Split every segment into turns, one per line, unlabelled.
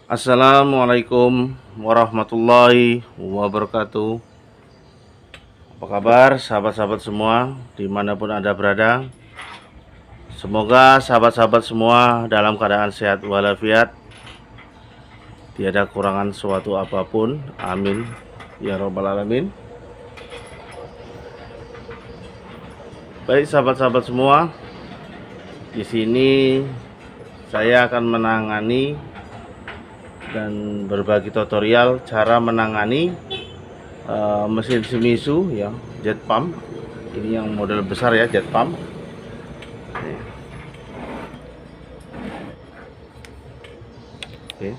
Assalamualaikum warahmatullahi wabarakatuh. Apa kabar sahabat-sahabat semua dimanapun Anda berada? Semoga sahabat-sahabat semua dalam keadaan sehat walafiat, tiada kurangan suatu apapun. Amin ya robbal alamin. Baik sahabat-sahabat semua, di sini saya akan menangani dan berbagi tutorial cara menangani mesin Shimizu ya, jet pump. Ini yang model besar ya, jet pump. Oke,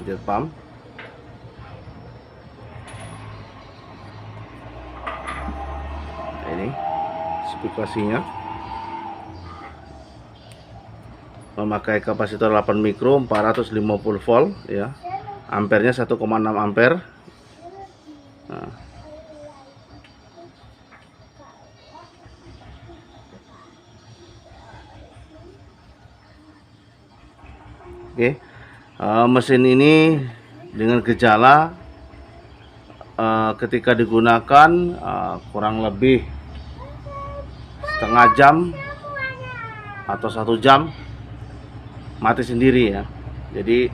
jet pump. Ini spesifikasinya memakai kapasitor 8 mikro 450 volt ya, ampernya 1,6 ampere. Nah, oke, mesin ini dengan gejala ketika digunakan kurang lebih setengah jam atau 1 jam mati sendiri ya. Jadi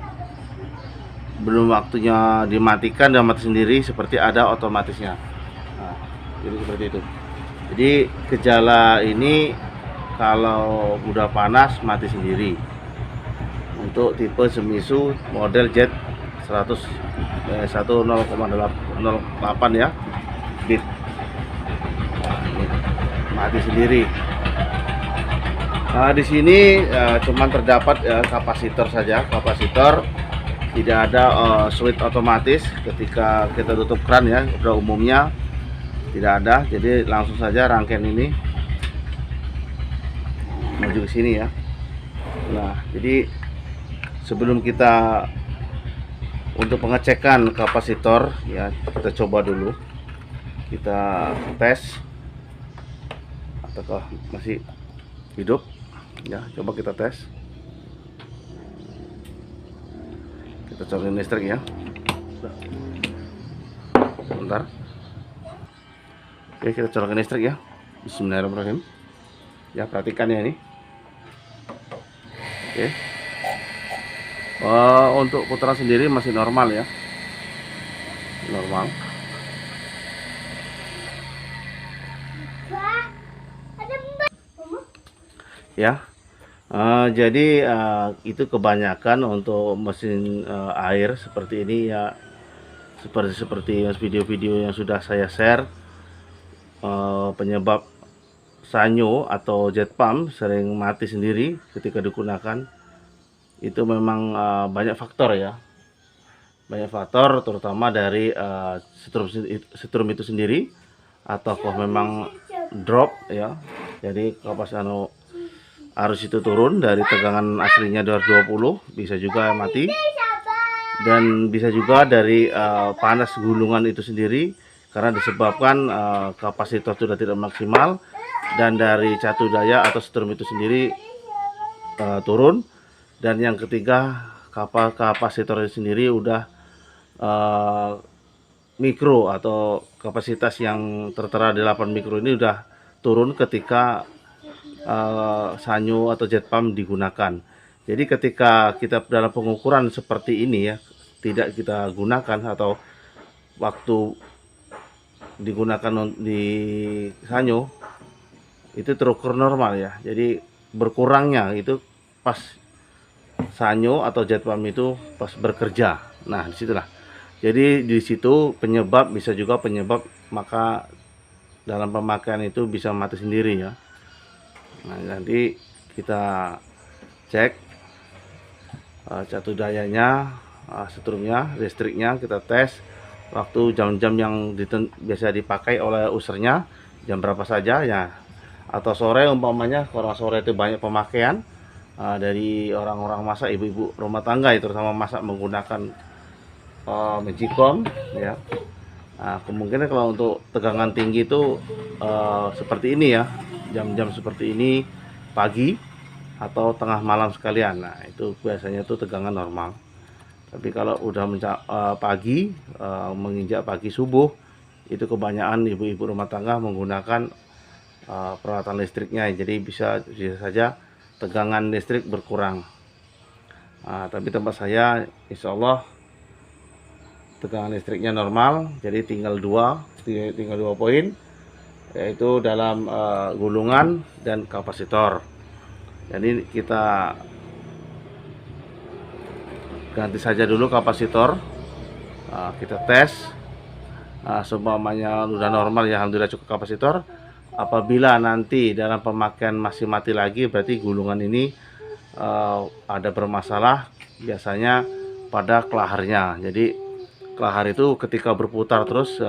belum waktunya dimatikan dan mati sendiri, seperti ada otomatisnya. Nah, jadi seperti itu. Jadi gejala ini kalau udah panas mati sendiri. Untuk tipe Shimizu model jet 10,08 ya, bit. Mati sendiri. Nah, di sini cuman terdapat kapasitor saja, kapasitor, tidak ada switch otomatis ketika kita tutup kran ya, pada umumnya tidak ada. Jadi langsung saja rangkaian ini maju ke sini ya. Nah, jadi sebelum kita untuk pengecekan kapasitor ya, kita coba dulu, kita tes apakah masih hidup ya. Coba kita tes, kita colokin listrik ya, sebentar. Oke, kita colokin listrik ya. Bismillahirrahmanirrahim ya, perhatikan ya ini. Oke, untuk putaran sendiri masih normal ya, normal ya. Jadi itu kebanyakan untuk mesin air seperti ini ya, seperti video-video yang sudah saya share. Penyebab sanyo atau jet pump sering mati sendiri ketika digunakan itu memang banyak faktor ya, banyak faktor, terutama dari setrum itu sendiri, atau memang drop ya. Jadi kapasitas arus itu turun dari tegangan aslinya 220, bisa juga mati. Dan bisa juga dari panas gulungan itu sendiri, karena disebabkan kapasitor sudah tidak maksimal, dan dari catu daya atau setrum itu sendiri turun. Dan yang ketiga, kapasitor itu sendiri udah mikro atau kapasitas yang tertera di 8 mikro ini udah turun ketika sanyo atau jet pump digunakan. Jadi ketika kita dalam pengukuran seperti ini ya, tidak kita gunakan atau waktu digunakan di sanyo itu terukur normal ya. Jadi berkurangnya itu pas sanyo atau jet pump itu pas bekerja. Nah, disitulah. Jadi di situ penyebab, bisa juga penyebab maka dalam pemakaian itu bisa mati sendiri ya. Nah, nanti kita cek catu dayanya, setrumnya, listriknya, kita tes waktu jam-jam yang biasa dipakai oleh usernya, jam berapa saja ya. Atau sore umpamanya, orang sore itu banyak pemakaian dari orang-orang masak, ibu-ibu rumah tangga itu, terutama masak menggunakan magicom ya. Nah, kemungkinan kalau untuk tegangan tinggi itu seperti ini ya, jam-jam seperti ini, pagi atau tengah malam sekalian. Nah, itu biasanya itu tegangan normal. Tapi kalau udah pagi, menginjak pagi subuh, itu kebanyakan ibu-ibu rumah tangga menggunakan peralatan listriknya, jadi bisa saja tegangan listrik berkurang. Tapi tempat saya insya Allah tegangan listriknya normal, jadi tinggal dua poin, yaitu dalam gulungan dan kapasitor. Jadi kita ganti saja dulu kapasitor, kita tes. Seumpamanya udah normal ya, alhamdulillah cukup kapasitor. Apabila nanti dalam pemakaian masih mati lagi, berarti gulungan ini ada bermasalah, biasanya pada kelaharnya. Jadi kelahar itu ketika berputar terus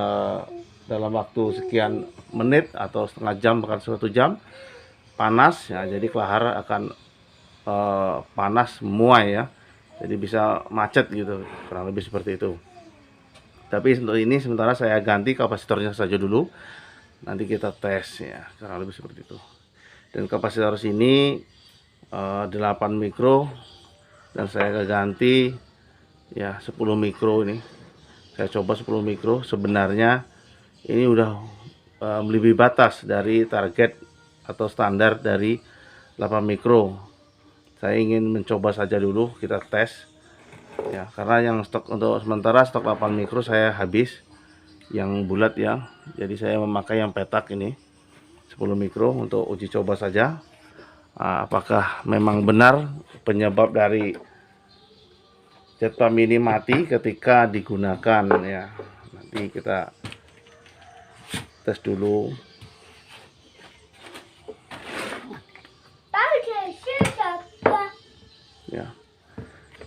dalam waktu sekian menit atau setengah jam bahkan 1 jam panas ya, jadi kelahar akan panas muai ya, jadi bisa macet gitu, kurang lebih seperti itu. Tapi untuk ini sementara saya ganti kapasitornya saja dulu, nanti kita tes ya, kurang lebih seperti itu. Dan kapasitor sini 8 mikro dan saya ganti ya 10 mikro. Ini saya coba 10 mikro, sebenarnya ini udah melebihi batas dari target atau standar dari 8 mikro. Saya ingin mencoba saja dulu, kita tes ya, karena yang stok untuk sementara stok 8 mikro saya habis yang bulat ya, jadi saya memakai yang petak ini 10 mikro untuk uji coba saja. Apakah memang benar penyebab dari jet pump ini mati ketika digunakan ya. Nanti kita tes dulu ya.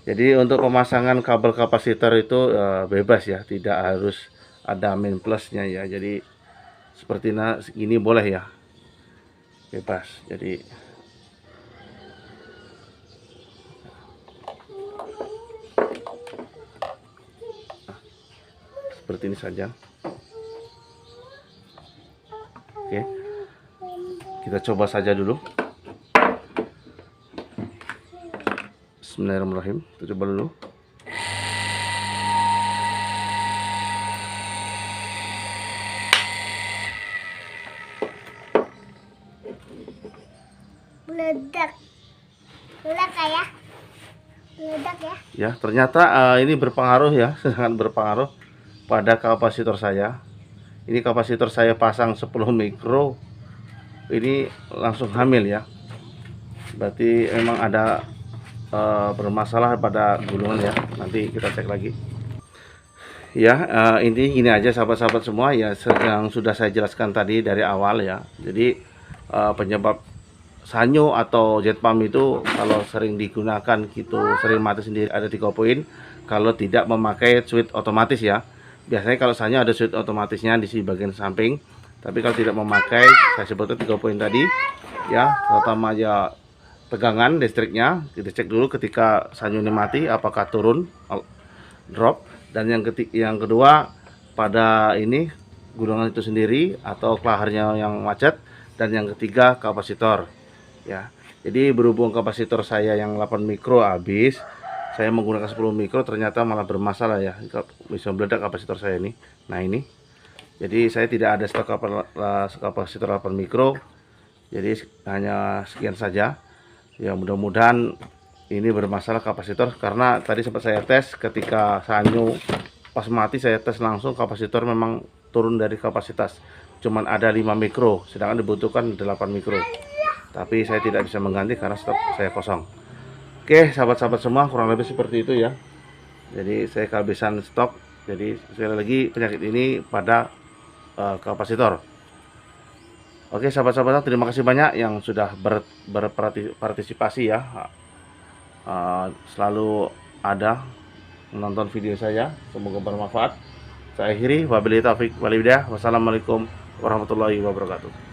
Jadi untuk pemasangan kabel kapasitor itu bebas ya, tidak harus ada min plusnya ya. Jadi seperti ini boleh ya, bebas. Jadi seperti ini saja. Oke, kita coba saja dulu. Bismillahirrahmanirrahim, kita coba dulu.
Meledak ya, meledak ya.
Ya, ternyata ini berpengaruh ya, sangat berpengaruh pada kapasitor saya. Ini kapasitor saya pasang 10 mikro, ini langsung hamil ya. Berarti memang ada bermasalah pada gulungan ya. Nanti kita cek lagi. Ya, ini aja sahabat-sahabat semua ya, yang sudah saya jelaskan tadi dari awal ya. Jadi penyebab sanyo atau jet pump itu kalau sering digunakan gitu, sering mati sendiri, ada 3 poin. Kalau tidak memakai switch otomatis ya. Biasanya kalau sanyo ada switch otomatisnya di bagian samping. Tapi kalau tidak memakai, saya sebutkan 3 poin tadi ya. Pertama ya tegangan listriknya, kita cek dulu ketika sanyo ini mati apakah turun, drop. Dan yang kedua pada ini gulungan itu sendiri atau kelaharnya yang macet. Dan yang ketiga kapasitor ya. Jadi berhubung kapasitor saya yang 8 mikro habis, saya menggunakan 10 mikro, ternyata malah bermasalah ya, bisa meledak kapasitor saya ini. Nah ini, jadi saya tidak ada stok kapasitor 8 mikro, jadi hanya sekian saja ya. Mudah-mudahan ini bermasalah kapasitor, karena tadi sempat saya tes ketika sanyo pas mati, saya tes langsung kapasitor memang turun dari kapasitas, cuman ada 5 mikro sedangkan dibutuhkan 8 mikro. Tapi saya tidak bisa mengganti karena stok saya kosong. Oke sahabat-sahabat semua, kurang lebih seperti itu ya. Jadi saya kehabisan stok. Jadi sekali lagi penyakit ini pada kapasitor. Oke sahabat-sahabat, terima kasih banyak yang sudah berpartisipasi ya. Selalu ada menonton video saya, semoga bermanfaat. Saya akhiri, wabillahi taufiq wal hidayah. Wassalamualaikum warahmatullahi wabarakatuh.